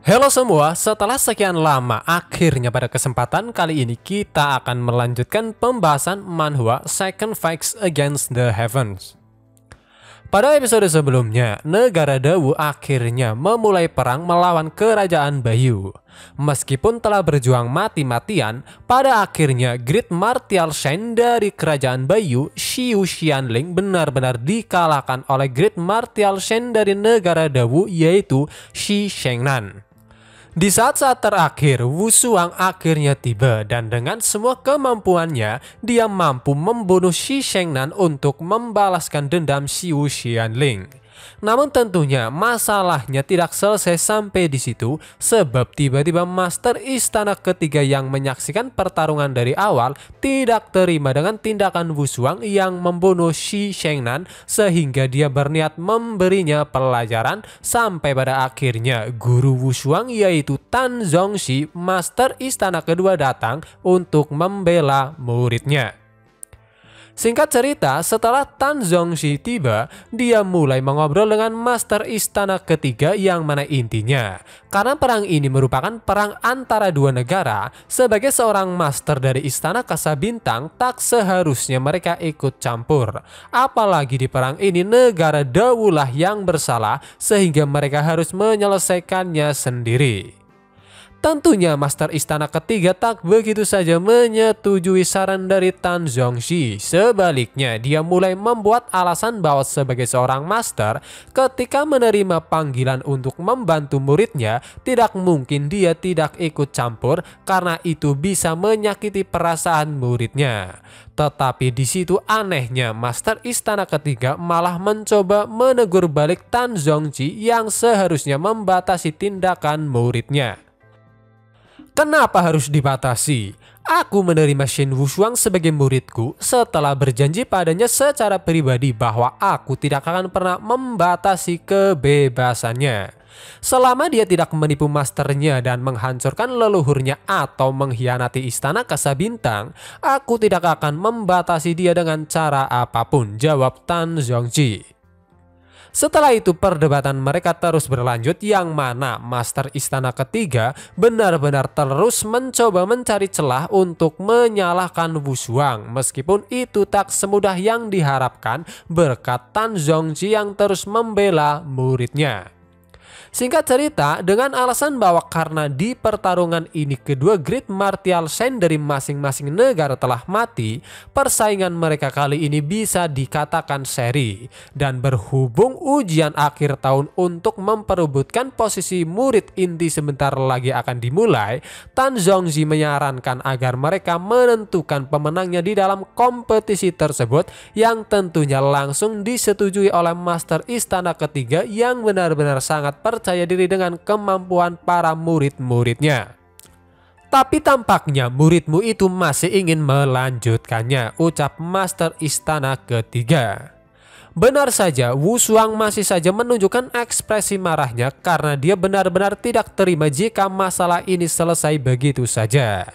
Halo semua, setelah sekian lama, akhirnya pada kesempatan kali ini kita akan melanjutkan pembahasan manhwa Second Fight Against the Heavens. Pada episode sebelumnya, negara Dawu akhirnya memulai perang melawan kerajaan Bayu. Meskipun telah berjuang mati-matian, pada akhirnya Great Martial Shen dari kerajaan Bayu, Xiu Xianling, benar-benar dikalahkan oleh Great Martial Shen dari negara Dawu, yaitu Shi Shengnan. Di saat-saat terakhir, Wu Shuang akhirnya tiba dan dengan semua kemampuannya, dia mampu membunuh Shi Shengnan untuk membalaskan dendam Xiu Xianling. Namun tentunya masalahnya tidak selesai sampai di situ, sebab tiba-tiba Master Istana Ketiga yang menyaksikan pertarungan dari awal tidak terima dengan tindakan Wu Shuang yang membunuh Shi Shengnan, sehingga dia berniat memberinya pelajaran sampai pada akhirnya guru Wu Shuang yaitu Tan Zongxi, Master Istana Kedua, datang untuk membela muridnya. Singkat cerita, setelah Tan Zongxi tiba, dia mulai mengobrol dengan Master Istana Ketiga yang mana intinya, karena perang ini merupakan perang antara dua negara, sebagai seorang master dari Istana Kasabintang tak seharusnya mereka ikut campur. Apalagi di perang ini negara Dawu lah yang bersalah, sehingga mereka harus menyelesaikannya sendiri. Tentunya Master Istana Ketiga tak begitu saja menyetujui saran dari Tan Zongxi. Sebaliknya, dia mulai membuat alasan bahwa sebagai seorang master, ketika menerima panggilan untuk membantu muridnya, tidak mungkin dia tidak ikut campur karena itu bisa menyakiti perasaan muridnya. Tetapi di situ anehnya Master Istana Ketiga malah mencoba menegur balik Tan Zongxi yang seharusnya membatasi tindakan muridnya. Kenapa harus dibatasi? Aku menerima Shen Wushuang sebagai muridku setelah berjanji padanya secara pribadi bahwa aku tidak akan pernah membatasi kebebasannya. Selama dia tidak menipu masternya dan menghancurkan leluhurnya atau mengkhianati Istana Kasabintang, aku tidak akan membatasi dia dengan cara apapun, jawab Tan Zongxi. Setelah itu perdebatan mereka terus berlanjut yang mana Master Istana Ketiga benar-benar terus mencoba mencari celah untuk menyalahkan Wu Shuang, meskipun itu tak semudah yang diharapkan berkat Tan Zongxi yang terus membela muridnya. Singkat cerita, dengan alasan bahwa karena di pertarungan ini kedua Great Martial Shen dari masing-masing negara telah mati, persaingan mereka kali ini bisa dikatakan seri. Dan berhubung ujian akhir tahun untuk memperebutkan posisi murid inti sebentar lagi akan dimulai, Tan Zongxi menyarankan agar mereka menentukan pemenangnya di dalam kompetisi tersebut, yang tentunya langsung disetujui oleh Master Istana Ketiga yang benar-benar sangat percaya diri dengan kemampuan para murid-muridnya. Tapi tampaknya muridmu itu masih ingin melanjutkannya, ucap Master Istana Ketiga. Benar saja, Wu Shuang masih saja menunjukkan ekspresi marahnya karena dia benar-benar tidak terima jika masalah ini selesai begitu saja.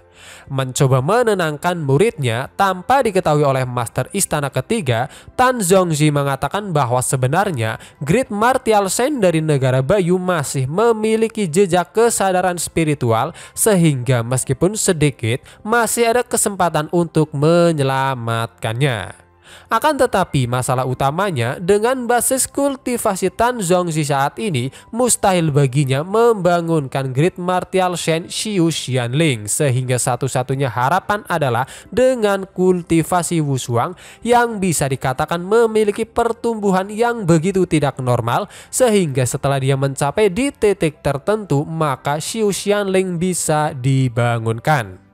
Mencoba menenangkan muridnya tanpa diketahui oleh Master Istana Ketiga, Tan Zongxi mengatakan bahwa sebenarnya Great Martial Shen dari negara Bayu masih memiliki jejak kesadaran spiritual, sehingga meskipun sedikit masih ada kesempatan untuk menyelamatkannya. Akan tetapi masalah utamanya, dengan basis kultivasi Tan Zongxi saat ini, mustahil baginya membangunkan Great Martial Shen Xiu Xianling, sehingga satu-satunya harapan adalah dengan kultivasi Wu Shuang yang bisa dikatakan memiliki pertumbuhan yang begitu tidak normal, sehingga setelah dia mencapai di titik tertentu maka Xiu Xianling bisa dibangunkan.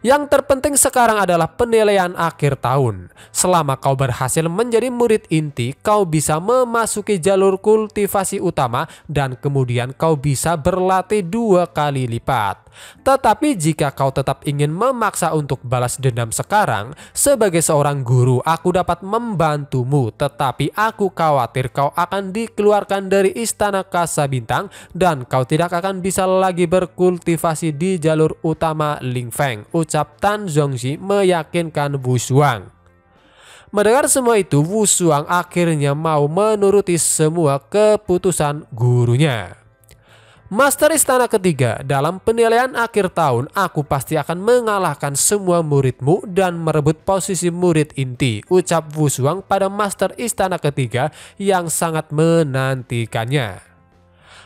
Yang terpenting sekarang adalah penilaian akhir tahun. Selama kau berhasil menjadi murid inti, kau bisa memasuki jalur kultivasi utama dan kemudian kau bisa berlatih 2 kali lipat. Tetapi jika kau tetap ingin memaksa untuk balas dendam sekarang, sebagai seorang guru aku dapat membantumu, tetapi aku khawatir kau akan dikeluarkan dari Istana Kasabintang dan kau tidak akan bisa lagi berkultivasi di jalur utama Ling Feng, ucap Tan Zongxi meyakinkan Wu Shuang. Mendengar semua itu, Wu Shuang akhirnya mau menuruti semua keputusan gurunya. Master Istana ketiga, dalam penilaian akhir tahun aku pasti akan mengalahkan semua muridmu dan merebut posisi murid inti, ucap Wu Shuang pada Master Istana ketiga yang sangat menantikannya.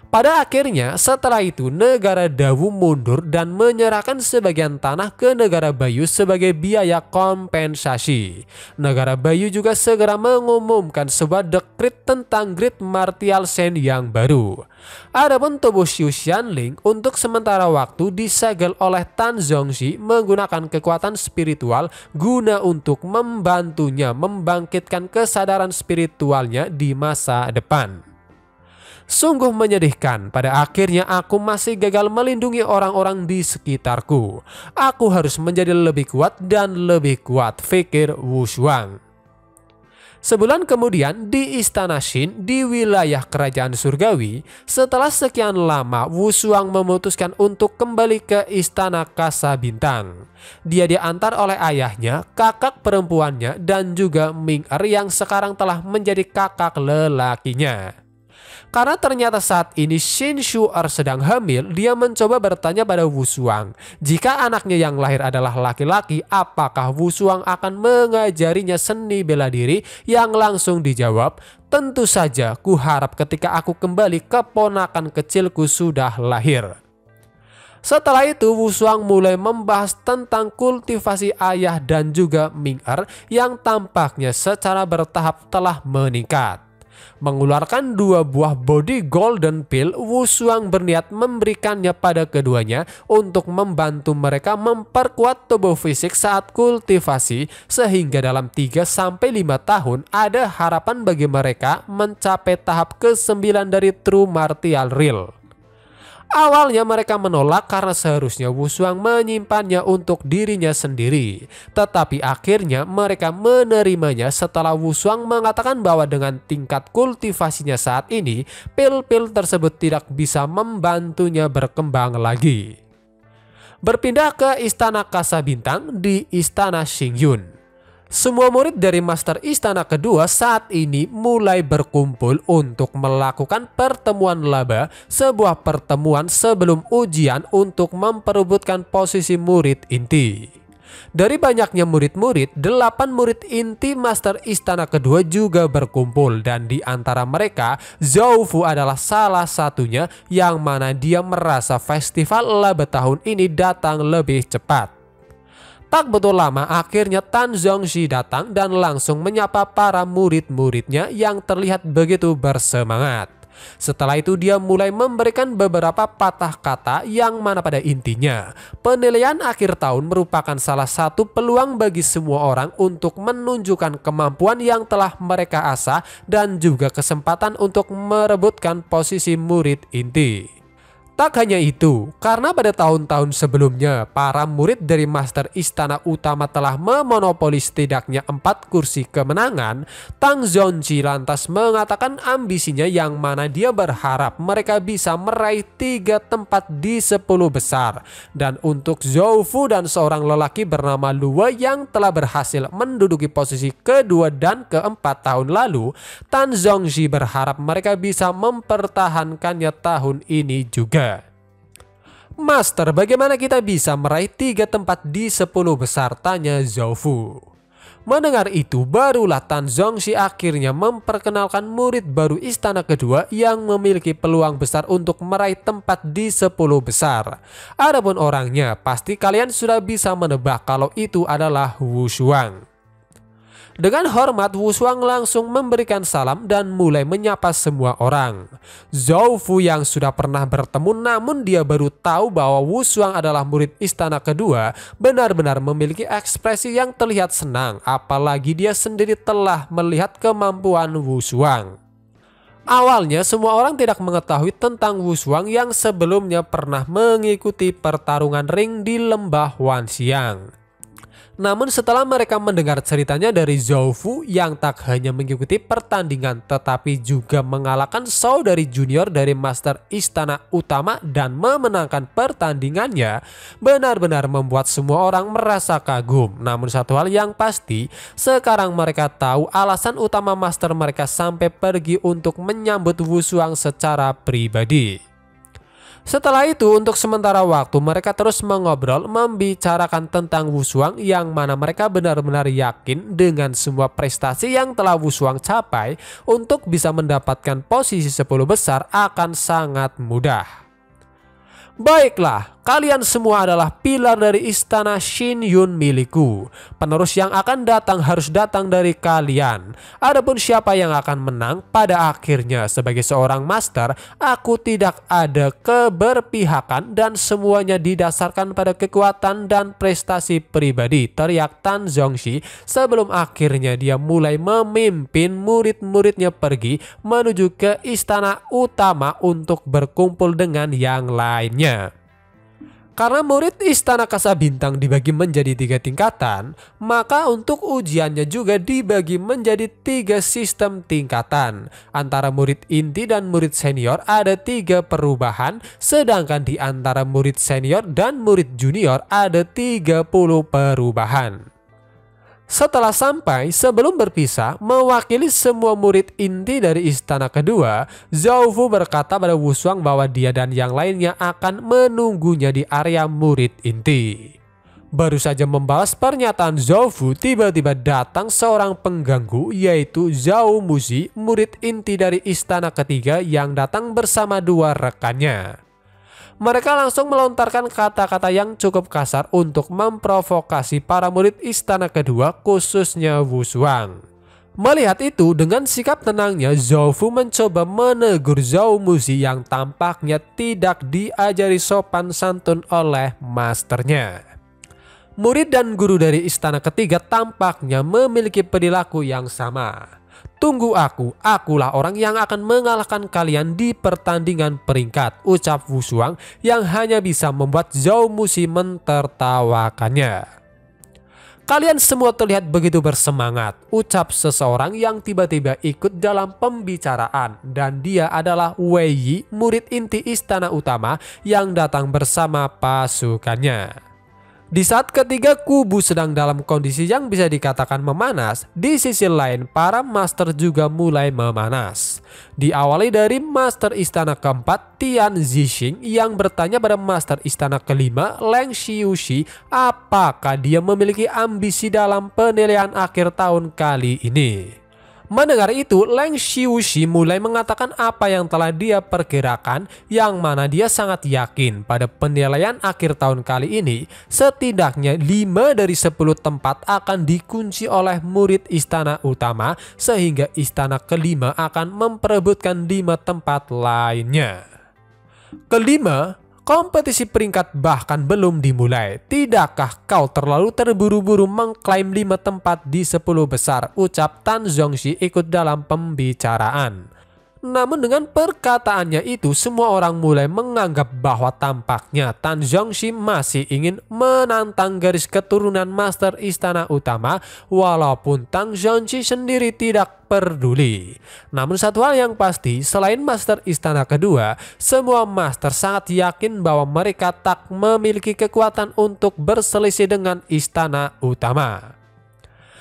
Pada akhirnya setelah itu negara Dawu mundur dan menyerahkan sebagian tanah ke negara Bayu sebagai biaya kompensasi. Negara Bayu juga segera mengumumkan sebuah dekrit tentang Great Martial Sen yang baru. Adapun tubuh Xu Xianling untuk sementara waktu disegel oleh Tan Zongxi menggunakan kekuatan spiritual guna untuk membantunya membangkitkan kesadaran spiritualnya di masa depan. Sungguh menyedihkan, pada akhirnya aku masih gagal melindungi orang-orang di sekitarku. Aku harus menjadi lebih kuat dan lebih kuat, pikir Wu Shuang. Sebulan kemudian di Istana Shin di wilayah Kerajaan Surgawi, setelah sekian lama Wu Shuang memutuskan untuk kembali ke Istana Kasa Bintang. Dia diantar oleh ayahnya, kakak perempuannya, dan juga Ming Er yang sekarang telah menjadi kakak lelakinya. Karena ternyata saat ini Xin Shu'er sedang hamil, dia mencoba bertanya pada Wu Shuang, jika anaknya yang lahir adalah laki-laki, apakah Wu Shuang akan mengajarinya seni bela diri? Yang langsung dijawab, tentu saja, ku harap ketika aku kembali keponakan kecilku sudah lahir. Setelah itu Wu Shuang mulai membahas tentang kultivasi ayah dan juga Ming Er yang tampaknya secara bertahap telah meningkat. Mengeluarkan 2 buah body golden pill, Wu Shuang berniat memberikannya pada keduanya untuk membantu mereka memperkuat tubuh fisik saat kultivasi, sehingga dalam 3-5 tahun ada harapan bagi mereka mencapai tahap ke-9 dari True Martial Real. Awalnya mereka menolak karena seharusnya Wu Shuang menyimpannya untuk dirinya sendiri. Tetapi akhirnya mereka menerimanya setelah Wu Shuang mengatakan bahwa dengan tingkat kultivasinya saat ini, pil-pil tersebut tidak bisa membantunya berkembang lagi. Berpindah ke Istana Kasa Bintang di Istana Xingyun. Semua murid dari Master Istana kedua saat ini mulai berkumpul untuk melakukan pertemuan laba, sebuah pertemuan sebelum ujian untuk memperebutkan posisi murid inti. Dari banyaknya murid-murid, 8 murid inti Master Istana kedua juga berkumpul, dan di antara mereka Zhou Fu adalah salah satunya, yang mana dia merasa festival laba tahun ini datang lebih cepat. Tak betul lama akhirnya Tan Zongxi datang dan langsung menyapa para murid-muridnya yang terlihat begitu bersemangat. Setelah itu dia mulai memberikan beberapa patah kata yang mana pada intinya penilaian akhir tahun merupakan salah satu peluang bagi semua orang untuk menunjukkan kemampuan yang telah mereka asah dan juga kesempatan untuk merebutkan posisi murid inti. Tak hanya itu, karena pada tahun-tahun sebelumnya para murid dari Master Istana Utama telah memonopoli setidaknya 4 kursi kemenangan, Tang Zonji lantas mengatakan ambisinya yang mana dia berharap mereka bisa meraih 3 tempat di 10 besar. Dan untuk Zhou Fu dan seorang lelaki bernama Luo yang telah berhasil menduduki posisi kedua dan keempat tahun lalu, Tan Zongji berharap mereka bisa mempertahankannya tahun ini juga. Master, bagaimana kita bisa meraih 3 tempat di 10 besar? Tanya Zhou Fu. Mendengar itu, barulah Tan Zongxi akhirnya memperkenalkan murid baru Istana kedua yang memiliki peluang besar untuk meraih tempat di 10 besar. Adapun orangnya, pasti kalian sudah bisa menebak kalau itu adalah Wu Shuang. Dengan hormat, Wu Shuang langsung memberikan salam dan mulai menyapa semua orang. Zhou Fu yang sudah pernah bertemu namun dia baru tahu bahwa Wu Shuang adalah murid Istana kedua, benar-benar memiliki ekspresi yang terlihat senang, apalagi dia sendiri telah melihat kemampuan Wu Shuang. Awalnya semua orang tidak mengetahui tentang Wu Shuang yang sebelumnya pernah mengikuti pertarungan ring di lembah Wanxiang. Namun setelah mereka mendengar ceritanya dari Zhou Fu yang tak hanya mengikuti pertandingan tetapi juga mengalahkan saudari junior dari Master Istana Utama dan memenangkan pertandingannya, benar-benar membuat semua orang merasa kagum. Namun satu hal yang pasti, sekarang mereka tahu alasan utama Master mereka sampai pergi untuk menyambut Wu Shuang secara pribadi. Setelah itu untuk sementara waktu mereka terus mengobrol membicarakan tentang Wushuang yang mana mereka benar-benar yakin dengan semua prestasi yang telah Wushuang capai untuk bisa mendapatkan posisi 10 besar akan sangat mudah. Baiklah, kalian semua adalah pilar dari istana Shin Yun milikku. Penerus yang akan datang harus datang dari kalian. Adapun siapa yang akan menang pada akhirnya sebagai seorang master, aku tidak ada keberpihakan dan semuanya didasarkan pada kekuatan dan prestasi pribadi, teriak Tan Zongxi sebelum akhirnya dia mulai memimpin murid-muridnya pergi menuju ke istana utama untuk berkumpul dengan yang lainnya. Karena murid Istana Kasabintang dibagi menjadi 3 tingkatan, maka untuk ujiannya juga dibagi menjadi 3 sistem tingkatan. Antara murid inti dan murid senior ada 3 perubahan, sedangkan di antara murid senior dan murid junior ada 30 perubahan. Setelah sampai, sebelum berpisah, mewakili semua murid inti dari istana kedua, Zhao Fu berkata pada Wushuang bahwa dia dan yang lainnya akan menunggunya di area murid inti. Baru saja membalas pernyataan Zhao Fu, tiba-tiba datang seorang pengganggu yaitu Zhao Muzi, murid inti dari istana ketiga yang datang bersama 2 rekannya. Mereka langsung melontarkan kata-kata yang cukup kasar untuk memprovokasi para murid istana kedua, khususnya Wushuang. Melihat itu, dengan sikap tenangnya Zhao Fu mencoba menegur Zhao Muzi yang tampaknya tidak diajari sopan santun oleh masternya. Murid dan guru dari istana ketiga tampaknya memiliki perilaku yang sama. Tunggu akulah orang yang akan mengalahkan kalian di pertandingan peringkat, ucap Wushuang yang hanya bisa membuat Zhao Muzi mentertawakannya. Kalian semua terlihat begitu bersemangat, ucap seseorang yang tiba-tiba ikut dalam pembicaraan, dan dia adalah Wei Yi, murid inti istana utama yang datang bersama pasukannya. Di saat ketiga kubu sedang dalam kondisi yang bisa dikatakan memanas, di sisi lain para master juga mulai memanas. Diawali dari master istana keempat Tian Zixing yang bertanya pada master istana kelima Leng Xiuxi apakah dia memiliki ambisi dalam penilaian akhir tahun kali ini. Mendengar itu, Leng Xiuxi mulai mengatakan apa yang telah dia perkirakan, yang mana dia sangat yakin pada penilaian akhir tahun kali ini setidaknya 5 dari 10 tempat akan dikunci oleh murid istana utama, sehingga istana kelima akan memperebutkan 5 tempat lainnya. Kelima, kompetisi peringkat bahkan belum dimulai. Tidakkah kau terlalu terburu-buru mengklaim 5 tempat di 10 besar, ucap Tan Zongxi ikut dalam pembicaraan. Namun dengan perkataannya itu semua orang mulai menganggap bahwa tampaknya Tan Zongxi masih ingin menantang garis keturunan master istana utama, walaupun Tan Zongxi sendiri tidak peduli. Namun satu hal yang pasti, selain master istana kedua, semua master sangat yakin bahwa mereka tak memiliki kekuatan untuk berselisih dengan istana utama.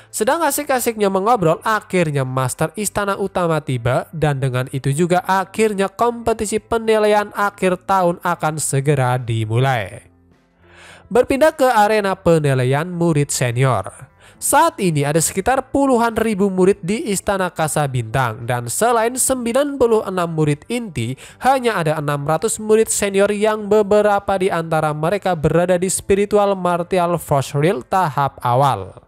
Sedang asik-asiknya mengobrol, akhirnya master istana utama tiba, dan dengan itu juga akhirnya kompetisi penilaian akhir tahun akan segera dimulai. Berpindah ke arena penilaian murid senior. Saat ini ada sekitar puluhan ribu murid di Istana Kasabintang, dan selain 96 murid inti, hanya ada 600 murid senior yang beberapa di antara mereka berada di spiritual martial force real tahap awal.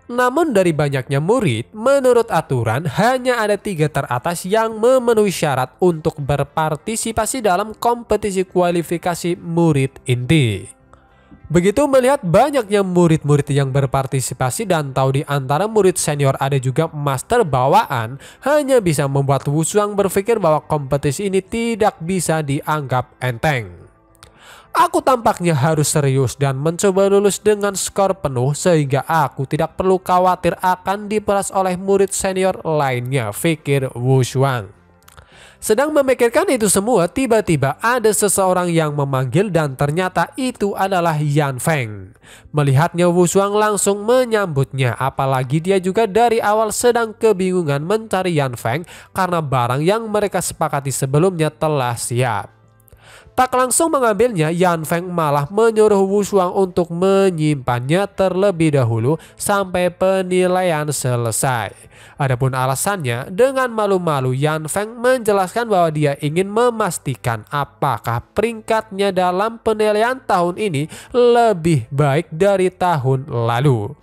Namun dari banyaknya murid, menurut aturan hanya ada 3 teratas yang memenuhi syarat untuk berpartisipasi dalam kompetisi kualifikasi murid inti. Begitu melihat banyaknya murid-murid yang berpartisipasi dan tahu di antara murid senior ada juga master bawaan, hanya bisa membuat Wushuang berpikir bahwa kompetisi ini tidak bisa dianggap enteng. Aku tampaknya harus serius dan mencoba lulus dengan skor penuh sehingga aku tidak perlu khawatir akan diperas oleh murid senior lainnya, pikir Wushuang. Sedang memikirkan itu semua, tiba-tiba ada seseorang yang memanggil dan ternyata itu adalah Yan Feng. Melihatnya, Wushuang langsung menyambutnya, apalagi dia juga dari awal sedang kebingungan mencari Yan Feng karena barang yang mereka sepakati sebelumnya telah siap. Tak langsung mengambilnya, Yan Feng malah menyuruh Wu Shuang untuk menyimpannya terlebih dahulu sampai penilaian selesai. Adapun alasannya, dengan malu-malu Yan Feng menjelaskan bahwa dia ingin memastikan apakah peringkatnya dalam penilaian tahun ini lebih baik dari tahun lalu.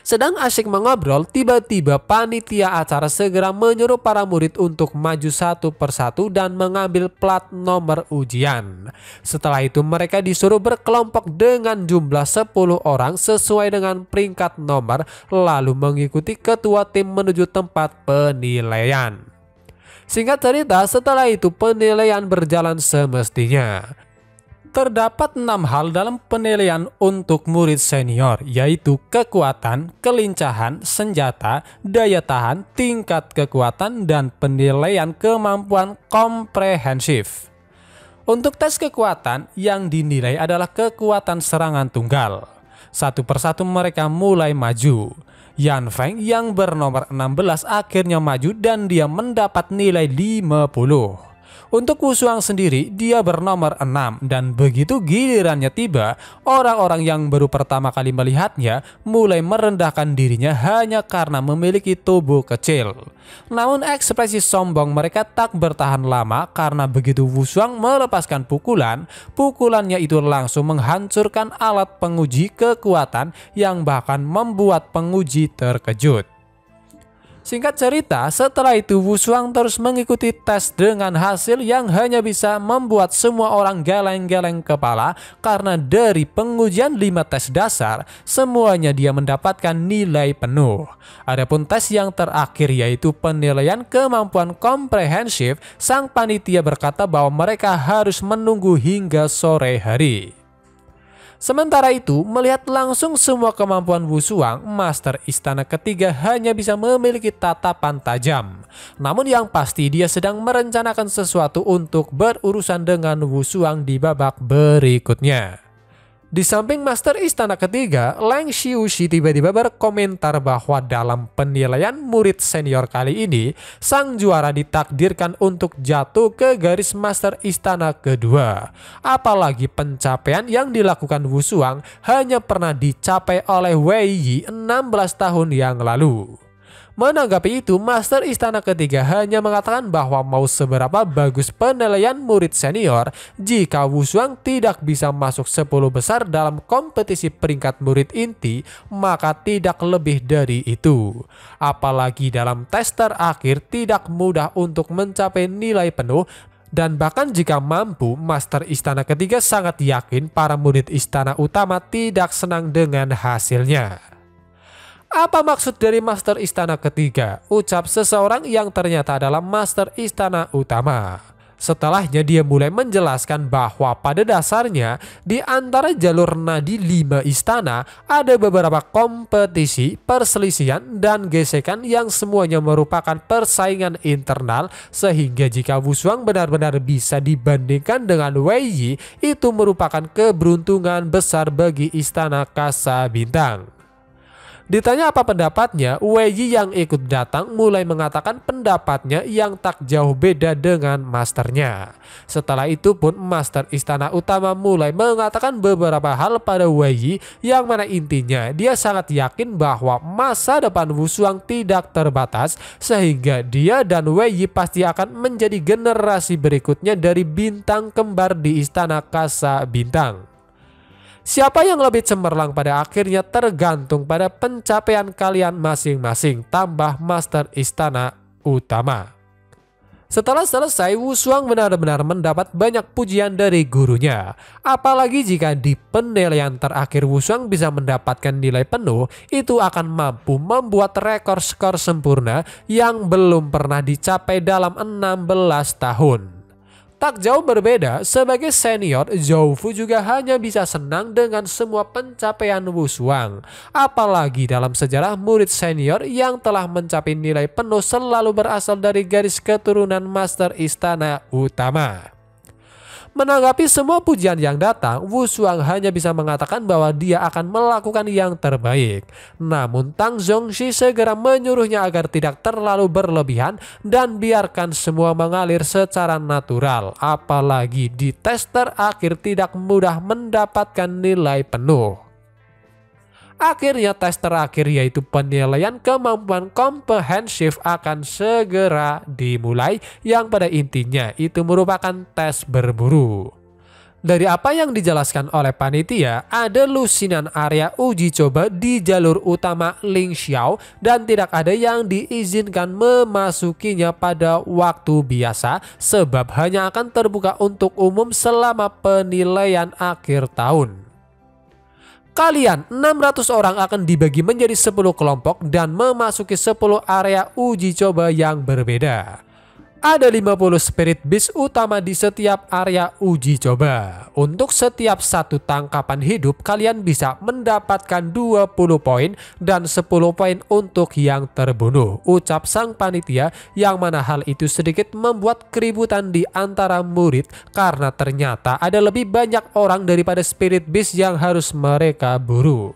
Sedang asyik mengobrol, tiba-tiba panitia acara segera menyuruh para murid untuk maju satu persatu dan mengambil plat nomor ujian. Setelah itu mereka disuruh berkelompok dengan jumlah 10 orang sesuai dengan peringkat nomor, lalu mengikuti ketua tim menuju tempat penilaian. Singkat cerita, setelah itu penilaian berjalan semestinya. Terdapat 6 hal dalam penilaian untuk murid senior, yaitu kekuatan, kelincahan, senjata, daya tahan, tingkat kekuatan, dan penilaian kemampuan komprehensif. Untuk tes kekuatan, yang dinilai adalah kekuatan serangan tunggal. Satu persatu mereka mulai maju. Yan Feng yang bernomor 16 akhirnya maju dan dia mendapat nilai 50. Untuk Wu Shuang sendiri, dia bernomor 6 dan begitu gilirannya tiba, orang-orang yang baru pertama kali melihatnya mulai merendahkan dirinya hanya karena memiliki tubuh kecil. Namun ekspresi sombong mereka tak bertahan lama karena begitu Wu Shuang melepaskan pukulannya itu langsung menghancurkan alat penguji kekuatan yang bahkan membuat penguji terkejut. Singkat cerita, setelah itu Wu Shuang terus mengikuti tes dengan hasil yang hanya bisa membuat semua orang geleng-geleng kepala karena dari pengujian 5 tes dasar, semuanya dia mendapatkan nilai penuh. Adapun tes yang terakhir yaitu penilaian kemampuan komprehensif, sang panitia berkata bahwa mereka harus menunggu hingga sore hari. Sementara itu, melihat langsung semua kemampuan Wu Shuang, Master Istana Ketiga hanya bisa memiliki tatapan tajam. Namun yang pasti dia sedang merencanakan sesuatu untuk berurusan dengan Wu Shuang di babak berikutnya. Di samping Master Istana Ketiga, Leng Xiuxi tiba-tiba berkomentar bahwa dalam penilaian murid senior kali ini, sang juara ditakdirkan untuk jatuh ke garis Master Istana Kedua. Apalagi pencapaian yang dilakukan Wu Shuang hanya pernah dicapai oleh Wei Yi 16 tahun yang lalu. Menanggapi itu, Master Istana Ketiga hanya mengatakan bahwa mau seberapa bagus penilaian murid senior, jika Wu Shuang tidak bisa masuk 10 besar dalam kompetisi peringkat murid inti, maka tidak lebih dari itu. Apalagi dalam tes terakhir tidak mudah untuk mencapai nilai penuh, dan bahkan jika mampu, Master Istana Ketiga sangat yakin para murid Istana Utama tidak senang dengan hasilnya. Apa maksud dari Master Istana Ketiga? Ucap seseorang yang ternyata adalah Master Istana Utama. Setelahnya dia mulai menjelaskan bahwa pada dasarnya di antara jalur nadi 5 istana ada beberapa kompetisi, perselisihan, dan gesekan yang semuanya merupakan persaingan internal, sehingga jika Wu Shuang benar-benar bisa dibandingkan dengan Wei Yi, itu merupakan keberuntungan besar bagi Istana Kasa Bintang. Ditanya apa pendapatnya, Wei Yi yang ikut datang mulai mengatakan pendapatnya yang tak jauh beda dengan masternya. Setelah itu pun Master Istana Utama mulai mengatakan beberapa hal pada Wei Yi yang mana intinya dia sangat yakin bahwa masa depan Wu Shuang tidak terbatas, sehingga dia dan Wei Yi pasti akan menjadi generasi berikutnya dari bintang kembar di Istana Kasa Bintang. Siapa yang lebih cemerlang pada akhirnya tergantung pada pencapaian kalian masing-masing, tambah Master Istana Utama. Setelah selesai, Wu Shuang benar-benar mendapat banyak pujian dari gurunya. Apalagi jika di penilaian terakhir Wu Shuang bisa mendapatkan nilai penuh, itu akan mampu membuat rekor skor sempurna yang belum pernah dicapai dalam 16 tahun. Tak jauh berbeda, sebagai senior, Zhou Fu juga hanya bisa senang dengan semua pencapaian Wu Shuang. Apalagi dalam sejarah murid senior yang telah mencapai nilai penuh selalu berasal dari garis keturunan Master Istana Utama. Menanggapi semua pujian yang datang, Wu Shuang hanya bisa mengatakan bahwa dia akan melakukan yang terbaik. Namun Tang Zhongxi segera menyuruhnya agar tidak terlalu berlebihan dan biarkan semua mengalir secara natural. Apalagi di tes terakhir tidak mudah mendapatkan nilai penuh. Akhirnya tes terakhir yaitu penilaian kemampuan komprehensif akan segera dimulai, yang pada intinya itu merupakan tes berburu. Dari apa yang dijelaskan oleh panitia, ada lusinan area uji coba di jalur utama Lingxiao dan tidak ada yang diizinkan memasukinya pada waktu biasa sebab hanya akan terbuka untuk umum selama penilaian akhir tahun. Kalian 600 orang akan dibagi menjadi 10 kelompok dan memasuki 10 area uji coba yang berbeda. Ada 50 spirit beast utama di setiap area uji coba. Untuk setiap satu tangkapan hidup kalian bisa mendapatkan 20 poin dan 10 poin untuk yang terbunuh, ucap sang panitia, yang mana hal itu sedikit membuat keributan di antara murid karena ternyata ada lebih banyak orang daripada spirit beast yang harus mereka buru.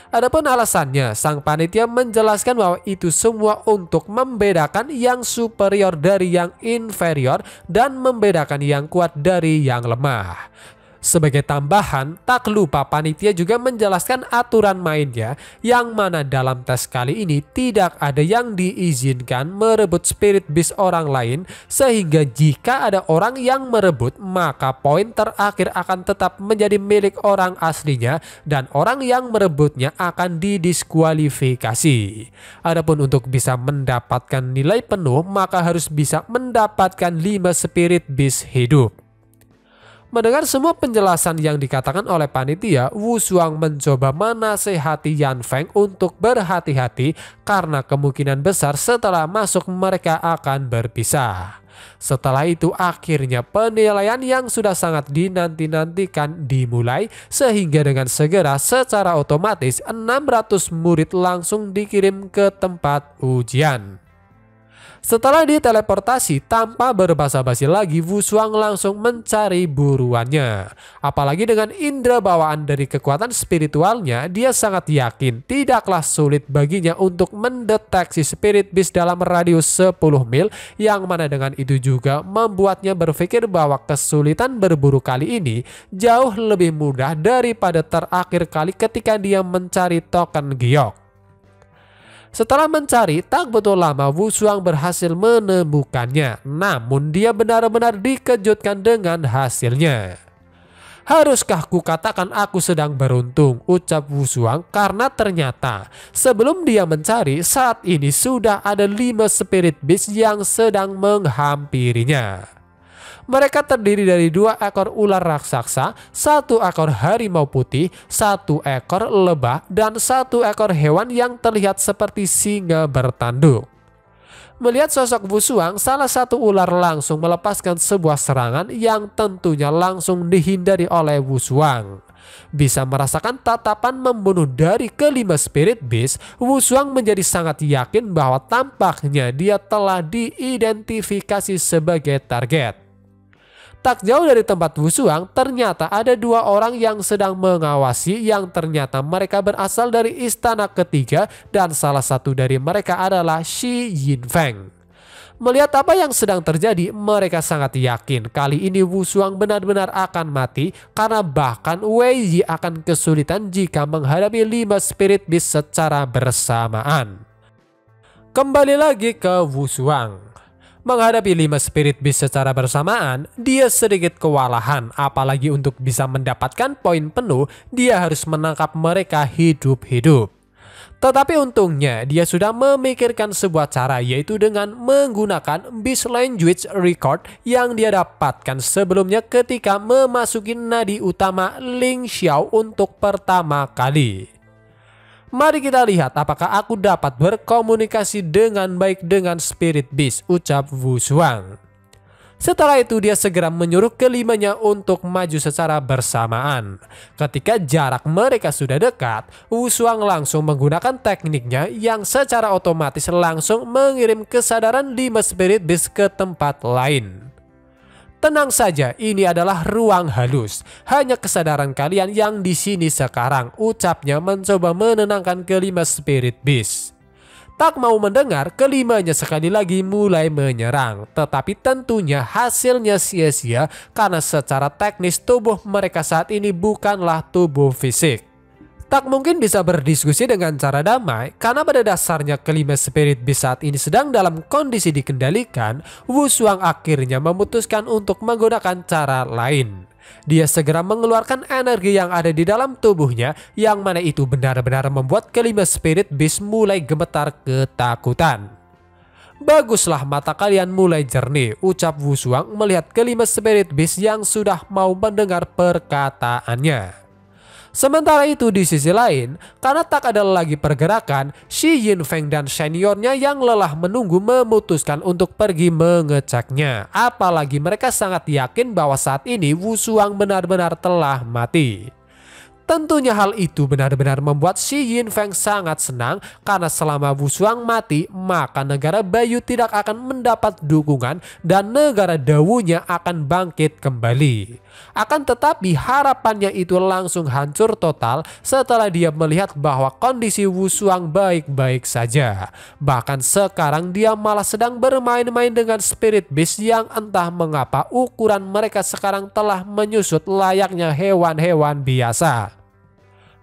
Adapun alasannya, sang panitia menjelaskan bahwa itu semua untuk membedakan yang superior dari yang inferior dan membedakan yang kuat dari yang lemah. Sebagai tambahan, tak lupa panitia juga menjelaskan aturan mainnya, yang mana dalam tes kali ini tidak ada yang diizinkan merebut spirit beast orang lain, sehingga jika ada orang yang merebut maka poin terakhir akan tetap menjadi milik orang aslinya dan orang yang merebutnya akan didiskualifikasi. Adapun untuk bisa mendapatkan nilai penuh maka harus bisa mendapatkan 5 spirit beast hidup. Mendengar semua penjelasan yang dikatakan oleh panitia, Wu Shuang mencoba menasehati Yan Feng untuk berhati-hati karena kemungkinan besar setelah masuk mereka akan berpisah. Setelah itu akhirnya penilaian yang sudah sangat dinanti-nantikan dimulai, sehingga dengan segera secara otomatis 600 murid langsung dikirim ke tempat ujian. Setelah diteleportasi tanpa berbasa-basi lagi, Wu Shuang langsung mencari buruannya. Apalagi dengan indera bawaan dari kekuatan spiritualnya, dia sangat yakin tidaklah sulit baginya untuk mendeteksi spirit beast dalam radius 10 mil, yang mana dengan itu juga membuatnya berpikir bahwa kesulitan berburu kali ini jauh lebih mudah daripada terakhir kali ketika dia mencari token giok. Setelah mencari tak betul lama, Wu Shuang berhasil menemukannya, namun dia benar-benar dikejutkan dengan hasilnya. Haruskah kukatakan aku sedang beruntung, ucap Wu Shuang, karena ternyata sebelum dia mencari saat ini sudah ada 5 spirit beast yang sedang menghampirinya. Mereka terdiri dari 2 ekor ular raksasa, 1 ekor harimau putih, 1 ekor lebah, dan 1 ekor hewan yang terlihat seperti singa bertanduk. Melihat sosok Wu Shuang, salah satu ular langsung melepaskan sebuah serangan yang tentunya langsung dihindari oleh Wu Shuang. Bisa merasakan tatapan membunuh dari kelima spirit beast, Wu Shuang menjadi sangat yakin bahwa tampaknya dia telah diidentifikasi sebagai target. Tak jauh dari tempat Wu Shuang, ternyata ada 2 orang yang sedang mengawasi, yang ternyata mereka berasal dari istana ketiga dan salah satu dari mereka adalah Shi Yinfeng. Melihat apa yang sedang terjadi, mereka sangat yakin kali ini Wu Shuang benar-benar akan mati karena bahkan Wei Yi akan kesulitan jika menghadapi 5 spirit beast secara bersamaan. Kembali lagi ke Wu Shuang. Menghadapi 5 spirit beast secara bersamaan, dia sedikit kewalahan, apalagi untuk bisa mendapatkan poin penuh, dia harus menangkap mereka hidup-hidup. Tetapi untungnya, dia sudah memikirkan sebuah cara, yaitu dengan menggunakan Beast Language Record yang dia dapatkan sebelumnya ketika memasuki nadi utama Lingxiao untuk pertama kali. Mari kita lihat apakah aku dapat berkomunikasi dengan baik dengan spirit beast, ucap Wu Shuang. Setelah itu dia segera menyuruh kelimanya untuk maju secara bersamaan. Ketika jarak mereka sudah dekat, Wu Shuang langsung menggunakan tekniknya yang secara otomatis langsung mengirim kesadaran 5 spirit beast ke tempat lain. Tenang saja, ini adalah ruang halus. Hanya kesadaran kalian yang di sini sekarang, ucapnya mencoba menenangkan kelima spirit beast. Tak mau mendengar, kelimanya sekali lagi mulai menyerang. Tetapi tentunya hasilnya sia-sia karena secara teknis tubuh mereka saat ini bukanlah tubuh fisik. Tak mungkin bisa berdiskusi dengan cara damai karena pada dasarnya kelima spirit beast saat ini sedang dalam kondisi dikendalikan. Wu Shuang akhirnya memutuskan untuk menggunakan cara lain. Dia segera mengeluarkan energi yang ada di dalam tubuhnya, yang mana itu benar-benar membuat kelima spirit beast mulai gemetar ketakutan. Baguslah, mata kalian mulai jernih, ucap Wu Shuang melihat kelima spirit beast yang sudah mau mendengar perkataannya. Sementara itu di sisi lain, karena tak ada lagi pergerakan, Xi Yinfeng dan seniornya yang lelah menunggu memutuskan untuk pergi mengeceknya. Apalagi mereka sangat yakin bahwa saat ini Wu Shuang benar-benar telah mati. Tentunya hal itu benar-benar membuat Xi Yinfeng sangat senang karena selama Wu Shuang mati, maka negara Baiyu tidak akan mendapat dukungan dan negara Dawunya akan bangkit kembali. Akan tetapi harapannya itu langsung hancur total setelah dia melihat bahwa kondisi Wu Shuang baik-baik saja. Bahkan sekarang dia malah sedang bermain-main dengan spirit beast yang entah mengapa ukuran mereka sekarang telah menyusut layaknya hewan-hewan biasa.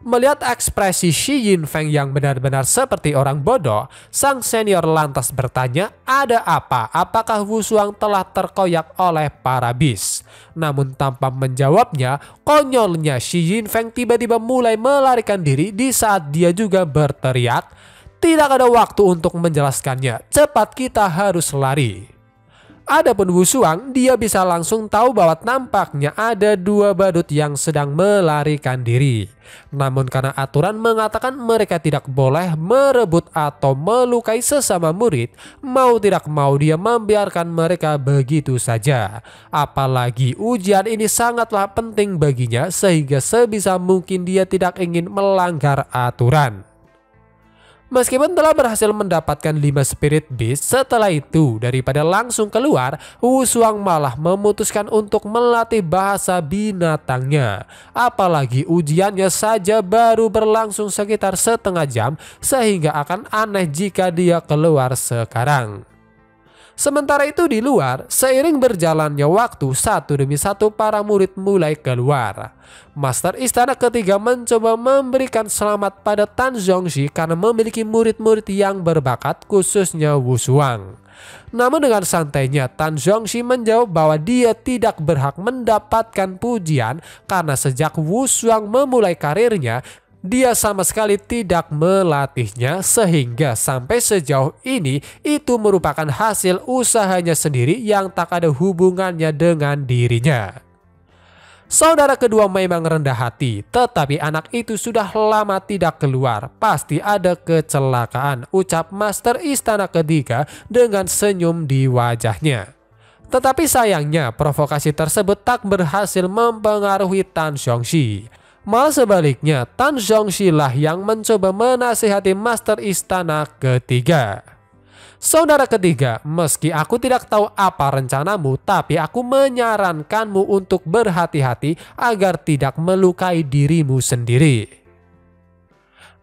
Melihat ekspresi Xi Yinfeng yang benar-benar seperti orang bodoh, sang senior lantas bertanya, ada apa? Apakah Wu Shuang telah terkoyak oleh para beast? Namun tanpa menjawabnya, konyolnya Xi Yinfeng tiba-tiba mulai melarikan diri di saat dia juga berteriak, tidak ada waktu untuk menjelaskannya, cepat kita harus lari. Adapun Wu Shuang, dia bisa langsung tahu bahwa tampaknya ada dua badut yang sedang melarikan diri. Namun karena aturan mengatakan mereka tidak boleh merebut atau melukai sesama murid, mau tidak mau dia membiarkan mereka begitu saja. Apalagi ujian ini sangatlah penting baginya sehingga sebisa mungkin dia tidak ingin melanggar aturan. Meskipun telah berhasil mendapatkan 5 spirit beast, setelah itu daripada langsung keluar, Wu Shuang malah memutuskan untuk melatih bahasa binatangnya. Apalagi ujiannya saja baru berlangsung sekitar setengah jam, sehingga akan aneh jika dia keluar sekarang. Sementara itu di luar, seiring berjalannya waktu, satu demi satu para murid mulai keluar. Master Istana ketiga mencoba memberikan selamat pada Tan Zhongxi karena memiliki murid-murid yang berbakat, khususnya Wu Shuang. Namun dengan santainya Tan Zhongxi menjawab bahwa dia tidak berhak mendapatkan pujian karena sejak Wu Shuang memulai karirnya, dia sama sekali tidak melatihnya, sehingga sampai sejauh ini itu merupakan hasil usahanya sendiri yang tak ada hubungannya dengan dirinya. Saudara kedua memang rendah hati, tetapi anak itu sudah lama tidak keluar. Pasti ada kecelakaan, ucap Master Istana ketiga dengan senyum di wajahnya. Tetapi sayangnya provokasi tersebut tak berhasil mempengaruhi Tan Zhongxi. Malah sebaliknya, Tan Zhongxi lah yang mencoba menasihati Master Istana ketiga. Saudara ketiga, meski aku tidak tahu apa rencanamu, tapi aku menyarankanmu untuk berhati-hati agar tidak melukai dirimu sendiri.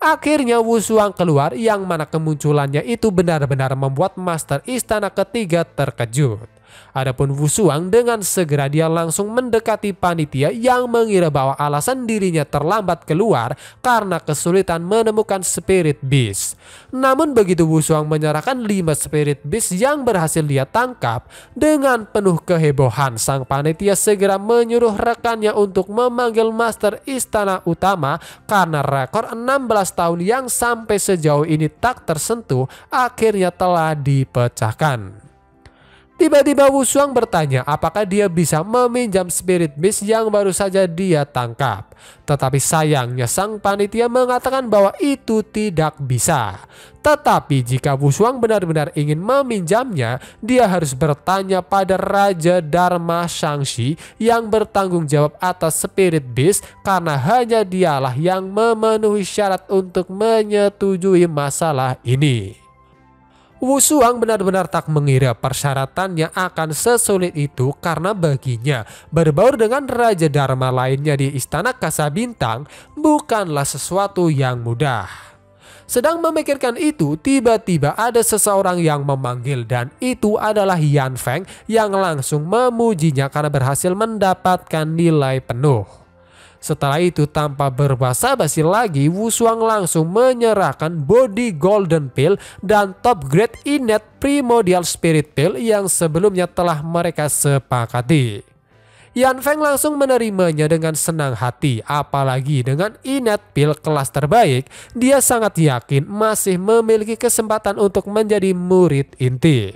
Akhirnya Wu Shuang keluar, yang mana kemunculannya itu benar-benar membuat Master Istana ketiga terkejut. Adapun Wu Shuang dengan segera dia langsung mendekati panitia yang mengira bahwa alasan dirinya terlambat keluar karena kesulitan menemukan spirit beast. Namun begitu Wu Shuang menyerahkan 5 spirit beast yang berhasil dia tangkap, dengan penuh kehebohan sang panitia segera menyuruh rekannya untuk memanggil Master Istana Utama karena rekor 16 tahun yang sampai sejauh ini tak tersentuh akhirnya telah dipecahkan. Tiba-tiba Wu Shuang bertanya apakah dia bisa meminjam spirit beast yang baru saja dia tangkap. Tetapi sayangnya sang panitia mengatakan bahwa itu tidak bisa. Tetapi jika Wu Shuang benar-benar ingin meminjamnya, dia harus bertanya pada Raja Dharma Shangxi yang bertanggung jawab atas spirit beast, karena hanya dialah yang memenuhi syarat untuk menyetujui masalah ini. Wu Shuang benar-benar tak mengira persyaratannya akan sesulit itu karena baginya berbaur dengan Raja Dharma lainnya di Istana Kasabintang bukanlah sesuatu yang mudah. Sedang memikirkan itu, tiba-tiba ada seseorang yang memanggil dan itu adalah Yan Feng yang langsung memujinya karena berhasil mendapatkan nilai penuh. Setelah itu tanpa berbasa-basi lagi, Wu Shuang langsung menyerahkan Body Golden Pill dan Top Grade Innate Primordial Spirit Pill yang sebelumnya telah mereka sepakati. Yan Feng langsung menerimanya dengan senang hati, apalagi dengan Innate Pill kelas terbaik, dia sangat yakin masih memiliki kesempatan untuk menjadi murid inti.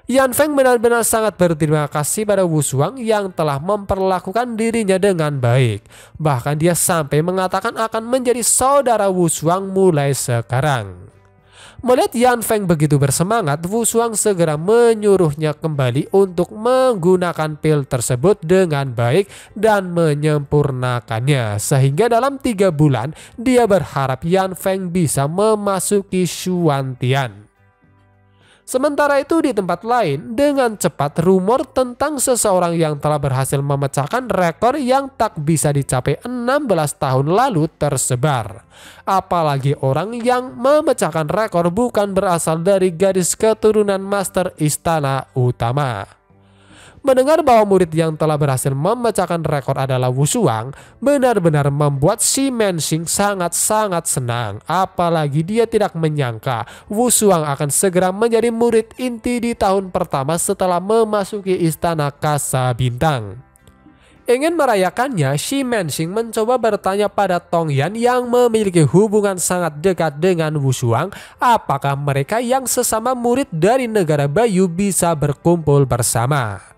Yan Feng benar-benar sangat berterima kasih pada Wu Shuang yang telah memperlakukan dirinya dengan baik. Bahkan dia sampai mengatakan akan menjadi saudara Wu Shuang mulai sekarang. Melihat Yan Feng begitu bersemangat, Wu Shuang segera menyuruhnya kembali untuk menggunakan pil tersebut dengan baik dan menyempurnakannya. Sehingga dalam 3 bulan dia berharap Yan Feng bisa memasuki Shuantian. Sementara itu di tempat lain, dengan cepat rumor tentang seseorang yang telah berhasil memecahkan rekor yang tak bisa dicapai 16 tahun lalu tersebar. Apalagi orang yang memecahkan rekor bukan berasal dari garis keturunan Master Istana Utama. Mendengar bahwa murid yang telah berhasil memecahkan rekor adalah Wu Shuang benar-benar membuat si Mensing sangat-sangat senang. Apalagi dia tidak menyangka Wu Shuang akan segera menjadi murid inti di tahun pertama setelah memasuki Istana Kasabintang. Ingin merayakannya, Shi Mensing mencoba bertanya pada Tong Yan yang memiliki hubungan sangat dekat dengan Wu Shuang, apakah mereka yang sesama murid dari negara Bayu bisa berkumpul bersama.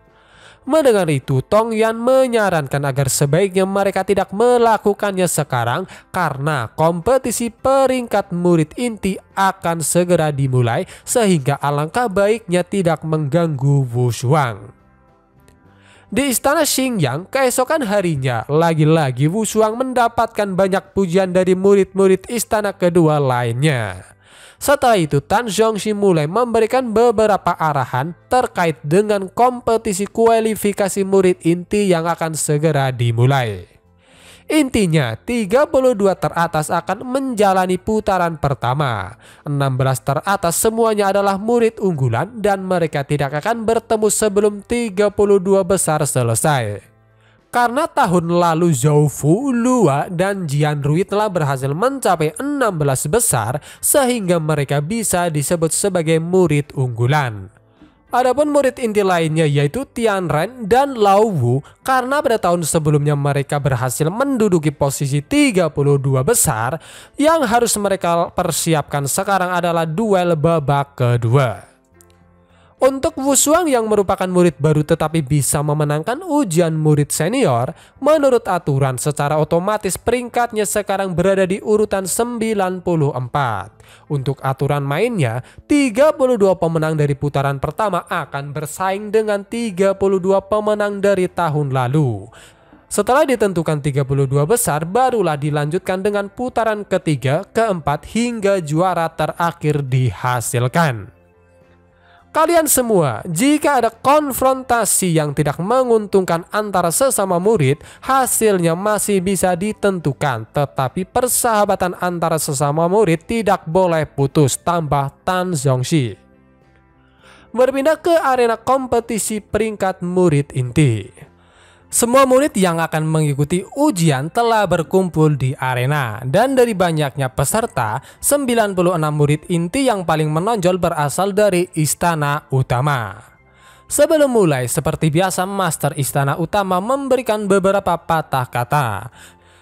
Mendengar itu, Tong Yan menyarankan agar sebaiknya mereka tidak melakukannya sekarang karena kompetisi peringkat murid inti akan segera dimulai sehingga alangkah baiknya tidak mengganggu Wu Shuang. Di Istana Xingyang, keesokan harinya, lagi-lagi Wu Shuang mendapatkan banyak pujian dari murid-murid istana kedua lainnya. Setelah itu, Tan Zhongxi mulai memberikan beberapa arahan terkait dengan kompetisi kualifikasi murid inti yang akan segera dimulai. Intinya, 32 teratas akan menjalani putaran pertama. 16 teratas semuanya adalah murid unggulan dan mereka tidak akan bertemu sebelum 32 besar selesai. Karena tahun lalu Zhou Fu, Lua, dan Jian Rui telah berhasil mencapai 16 besar sehingga mereka bisa disebut sebagai murid unggulan. Adapun murid inti lainnya yaitu Tian Ren dan Lao Wu karena pada tahun sebelumnya mereka berhasil menduduki posisi 32 besar, yang harus mereka persiapkan sekarang adalah duel babak kedua. Untuk Wu Shuang yang merupakan murid baru tetapi bisa memenangkan ujian murid senior, menurut aturan secara otomatis peringkatnya sekarang berada di urutan 94. Untuk aturan mainnya, 32 pemenang dari putaran pertama akan bersaing dengan 32 pemenang dari tahun lalu. Setelah ditentukan 32 besar, barulah dilanjutkan dengan putaran ketiga, keempat, hingga juara terakhir dihasilkan. Kalian semua, jika ada konfrontasi yang tidak menguntungkan antara sesama murid, hasilnya masih bisa ditentukan, tetapi persahabatan antara sesama murid tidak boleh putus, tambah Tan Zhongxi. Berpindah ke arena kompetisi peringkat murid inti. Semua murid yang akan mengikuti ujian telah berkumpul di arena, dan dari banyaknya peserta, 96 murid inti yang paling menonjol berasal dari Istana Utama. Sebelum mulai, seperti biasa Master Istana Utama memberikan beberapa patah kata.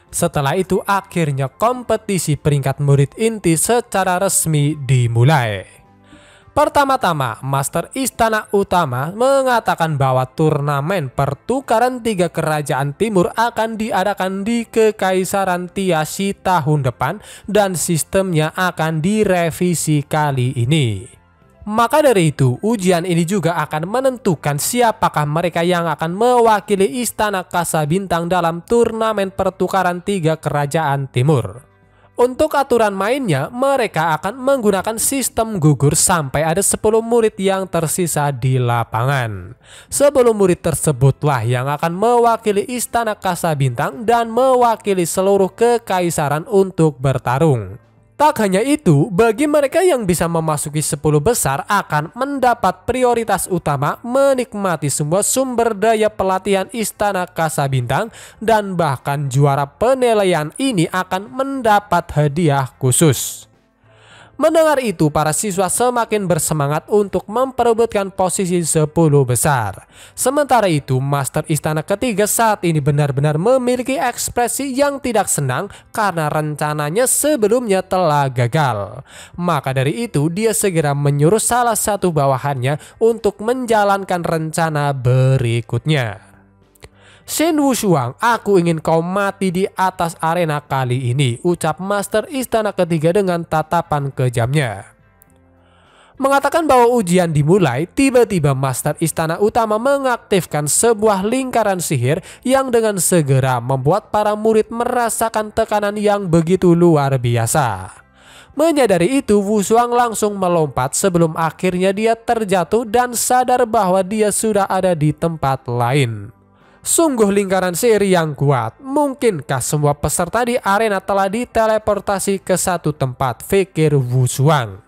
Setelah itu akhirnya kompetisi peringkat murid inti secara resmi dimulai. Pertama-tama, Master Istana Utama mengatakan bahwa turnamen pertukaran 3 kerajaan timur akan diadakan di Kekaisaran Tiaxi tahun depan dan sistemnya akan direvisi kali ini. Maka dari itu, ujian ini juga akan menentukan siapakah mereka yang akan mewakili Istana Kasabintang dalam turnamen pertukaran 3 kerajaan timur. Untuk aturan mainnya, mereka akan menggunakan sistem gugur sampai ada 10 murid yang tersisa di lapangan. 10 murid tersebutlah yang akan mewakili Istana Kasabintang dan mewakili seluruh kekaisaran untuk bertarung. Tak hanya itu, bagi mereka yang bisa memasuki 10 besar akan mendapat prioritas utama menikmati semua sumber daya pelatihan Istana Kasabintang dan bahkan juara penilaian ini akan mendapat hadiah khusus. Mendengar itu, para siswa semakin bersemangat untuk memperebutkan posisi 10 besar. Sementara itu, Master Istana ketiga saat ini benar-benar memiliki ekspresi yang tidak senang karena rencananya sebelumnya telah gagal. Maka dari itu, dia segera menyuruh salah satu bawahannya untuk menjalankan rencana berikutnya. Shen Wushuang, aku ingin kau mati di atas arena kali ini, ucap Master Istana ketiga dengan tatapan kejamnya. Mengatakan bahwa ujian dimulai, tiba-tiba Master Istana Utama mengaktifkan sebuah lingkaran sihir yang dengan segera membuat para murid merasakan tekanan yang begitu luar biasa. Menyadari itu, Wushuang langsung melompat sebelum akhirnya dia terjatuh dan sadar bahwa dia sudah ada di tempat lain. Sungguh lingkaran sihir yang kuat. Mungkinkah semua peserta di arena telah diteleportasi ke satu tempat, pikir Wushuang.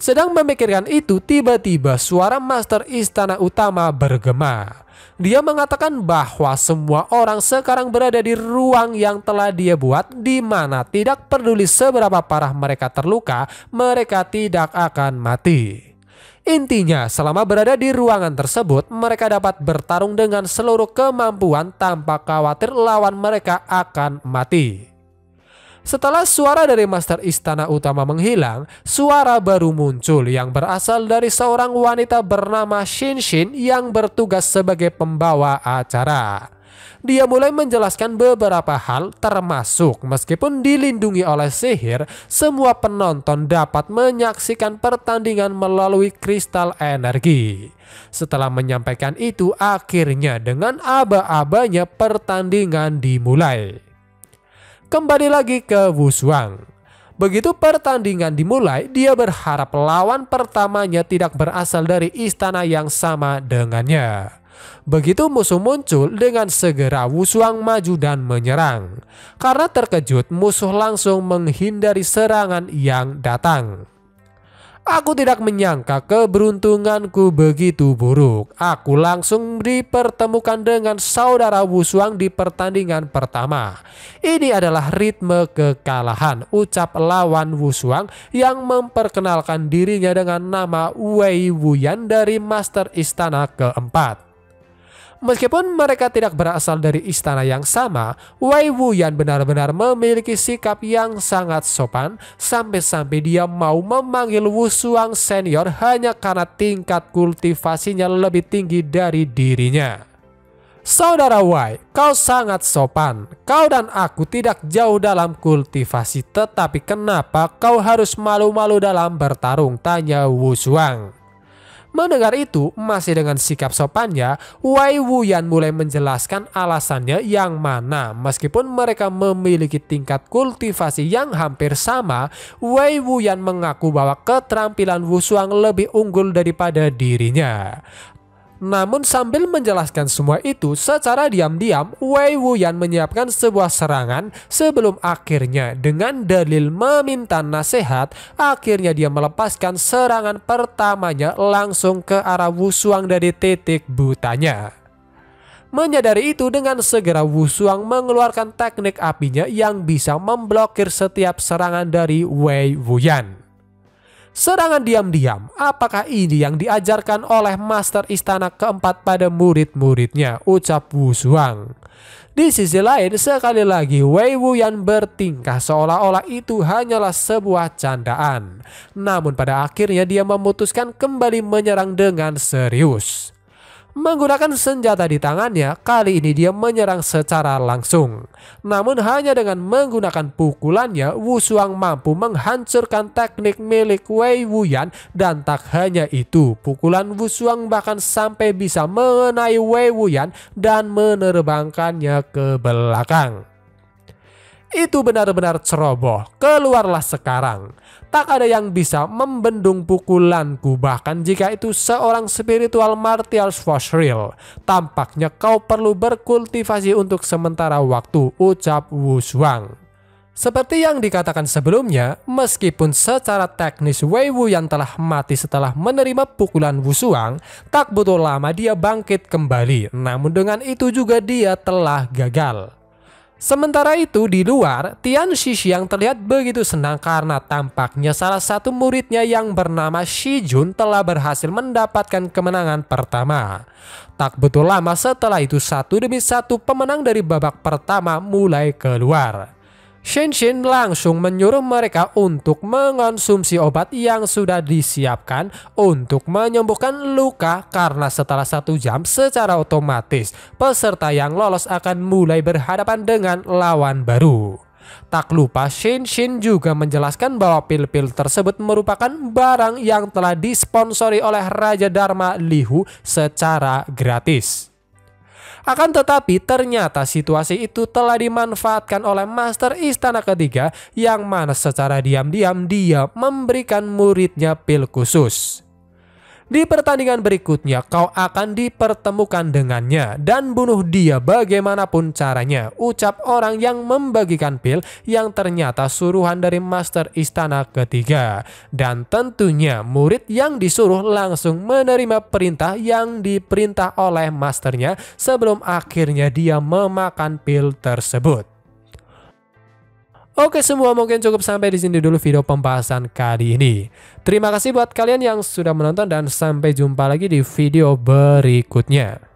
Sedang memikirkan itu, tiba-tiba suara Master Istana Utama bergema. Dia mengatakan bahwa semua orang sekarang berada di ruang yang telah dia buat, di mana tidak peduli seberapa parah mereka terluka, mereka tidak akan mati. Intinya, selama berada di ruangan tersebut, mereka dapat bertarung dengan seluruh kemampuan tanpa khawatir lawan mereka akan mati. Setelah suara dari Master Istana Utama menghilang, suara baru muncul yang berasal dari seorang wanita bernama Shin Shin yang bertugas sebagai pembawa acara. Dia mulai menjelaskan beberapa hal, termasuk meskipun dilindungi oleh sihir, semua penonton dapat menyaksikan pertandingan melalui kristal energi. Setelah menyampaikan itu, akhirnya dengan aba-abanya pertandingan dimulai. Kembali lagi ke Wushuang. Begitu pertandingan dimulai, dia berharap lawan pertamanya tidak berasal dari istana yang sama dengannya. Begitu musuh muncul, dengan segera Wushuang maju dan menyerang. Karena terkejut, musuh langsung menghindari serangan yang datang. Aku tidak menyangka keberuntunganku begitu buruk. Aku langsung dipertemukan dengan saudara Wushuang di pertandingan pertama. Ini adalah ritme kekalahan, ucap lawan Wushuang yang memperkenalkan dirinya dengan nama Wei Wuyan dari Master Istana keempat. Meskipun mereka tidak berasal dari istana yang sama, Wei Wuyan benar-benar memiliki sikap yang sangat sopan, sampai-sampai dia mau memanggil Wushuang senior hanya karena tingkat kultivasinya lebih tinggi dari dirinya. Saudara Wei, kau sangat sopan. Kau dan aku tidak jauh dalam kultivasi, tetapi kenapa kau harus malu-malu dalam bertarung? Tanya Wushuang. Mendengar itu, masih dengan sikap sopannya, Wei Wuyan mulai menjelaskan alasannya yang mana meskipun mereka memiliki tingkat kultivasi yang hampir sama, Wei Wuyan mengaku bahwa keterampilan Wushuang lebih unggul daripada dirinya. Namun sambil menjelaskan semua itu, secara diam-diam Wei Wuyan menyiapkan sebuah serangan sebelum akhirnya dengan dalil meminta nasihat, akhirnya dia melepaskan serangan pertamanya langsung ke arah Wushuang dari titik butanya. Menyadari itu, dengan segera Wushuang mengeluarkan teknik apinya yang bisa memblokir setiap serangan dari Wei Wuyan. Serangan diam-diam, apakah ini yang diajarkan oleh Master Istana keempat pada murid-muridnya, ucap Wushuang. Di sisi lain, sekali lagi Wei Wuyan bertingkah seolah-olah itu hanyalah sebuah candaan. Namun pada akhirnya dia memutuskan kembali menyerang dengan serius. Menggunakan senjata di tangannya, kali ini dia menyerang secara langsung. Namun hanya dengan menggunakan pukulannya, Wushuang mampu menghancurkan teknik milik Wei Wuyan, dan tak hanya itu, pukulan Wushuang bahkan sampai bisa mengenai Wei Wuyan dan menerbangkannya ke belakang. Itu benar-benar ceroboh, keluarlah sekarang. Tak ada yang bisa membendung pukulanku, bahkan jika itu seorang spiritual martial force real. Tampaknya kau perlu berkultivasi untuk sementara waktu, ucap Wu Shuang. Seperti yang dikatakan sebelumnya, meskipun secara teknis Wei Wu yang telah mati setelah menerima pukulan Wu Shuang, tak butuh lama dia bangkit kembali, namun dengan itu juga dia telah gagal. Sementara itu di luar, Tian Shixiang terlihat begitu senang karena tampaknya salah satu muridnya yang bernama Shi Jun telah berhasil mendapatkan kemenangan pertama. Tak butuh lama setelah itu satu demi satu pemenang dari babak pertama mulai keluar. Shen Xin langsung menyuruh mereka untuk mengonsumsi obat yang sudah disiapkan untuk menyembuhkan luka karena setelah 1 jam secara otomatis peserta yang lolos akan mulai berhadapan dengan lawan baru. Tak lupa Shen Xin juga menjelaskan bahwa pil-pil tersebut merupakan barang yang telah disponsori oleh Raja Dharma Lihu secara gratis. Akan tetapi ternyata situasi itu telah dimanfaatkan oleh Master Istana Ketiga yang mana secara diam-diam dia memberikan muridnya pil khusus. Di pertandingan berikutnya kau akan dipertemukan dengannya dan bunuh dia bagaimanapun caranya, ucap orang yang membagikan pil yang ternyata suruhan dari Master Istana Ketiga. Dan tentunya murid yang disuruh langsung menerima perintah yang diperintah oleh masternya sebelum akhirnya dia memakan pil tersebut. Oke semua, mungkin cukup sampai di sini dulu video pembahasan kali ini. Terima kasih buat kalian yang sudah menonton dan sampai jumpa lagi di video berikutnya.